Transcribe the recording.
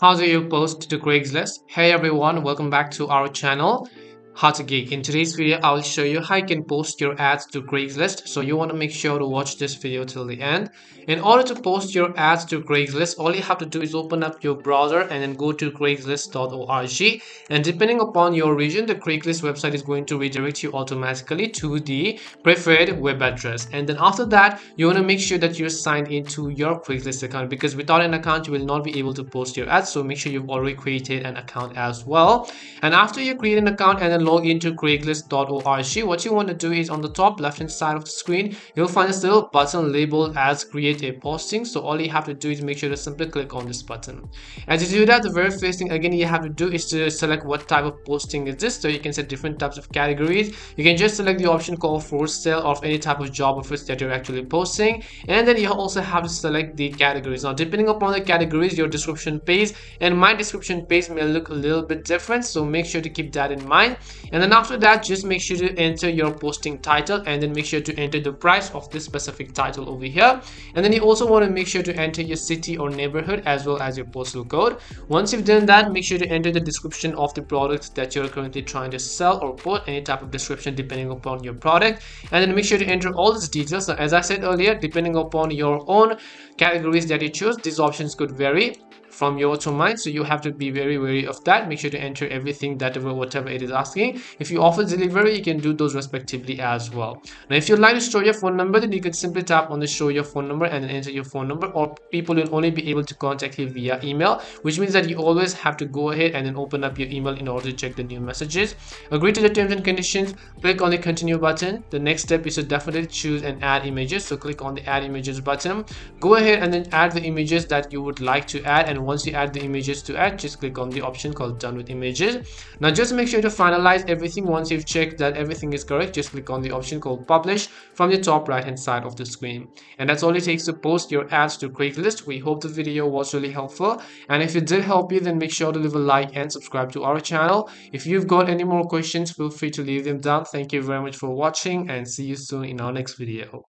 How do you post to Craigslist? Hey everyone, welcome back to our channel. How to Geek. In today's video, I will show you how you can post your ads to Craigslist. So you want to make sure to watch this video till the end. In order to post your ads to Craigslist, all you have to do is open up your browser and then go to craigslist.org. And depending upon your region, the Craigslist website is going to redirect you automatically to the preferred web address. And then after that, you want to make sure that you're signed into your Craigslist account, because without an account, you will not be able to post your ads. So make sure you've already created an account as well. And after you create an account and then log into craigslist.org, what you want to do is on the top left hand side of the screen, you'll find this little button labeled as create a posting. So all you have to do is make sure to simply click on this button. As you do that, the very first thing again you have to do is to select what type of posting is this. So you can set different types of categories. You can just select the option called for sale of any type of job offers that you're actually posting, and then you also have to select the categories. Now depending upon the categories, your description page and my description page may look a little bit different, so make sure to keep that in mind. And then after that, just make sure to enter your posting title, and then make sure to enter the price of this specific title over here. And then you also want to make sure to enter your city or neighborhood as well as your postal code. Once you've done that, make sure to enter the description of the product that you're currently trying to sell, or put any type of description depending upon your product. And then make sure to enter all these details. So as I said earlier, depending upon your own categories that you choose, these options could vary from yours to mine, so you have to be very wary of that. Make sure to enter everything that whatever it is asking. If you offer delivery, you can do those respectively as well. Now if you'd like to show your phone number, then you can simply tap on the show your phone number and then enter your phone number, or people will only be able to contact you via email, which means that you always have to go ahead and then open up your email in order to check the new messages. Agree to the terms and conditions, click on the continue button. The next step is to definitely choose and add images, so click on the add images button. Go ahead and then add the images that you would like to add, and once you add the images to add, just click on the option called done with images. Now just make sure to finalize everything. Once you've checked that everything is correct, just click on the option called publish from the top right hand side of the screen. And that's all it takes to post your ads to Craigslist. We hope the video was really helpful, and if it did help you, then make sure to leave a like and subscribe to our channel. If you've got any more questions, feel free to leave them down. Thank you very much for watching, and see you soon in our next video.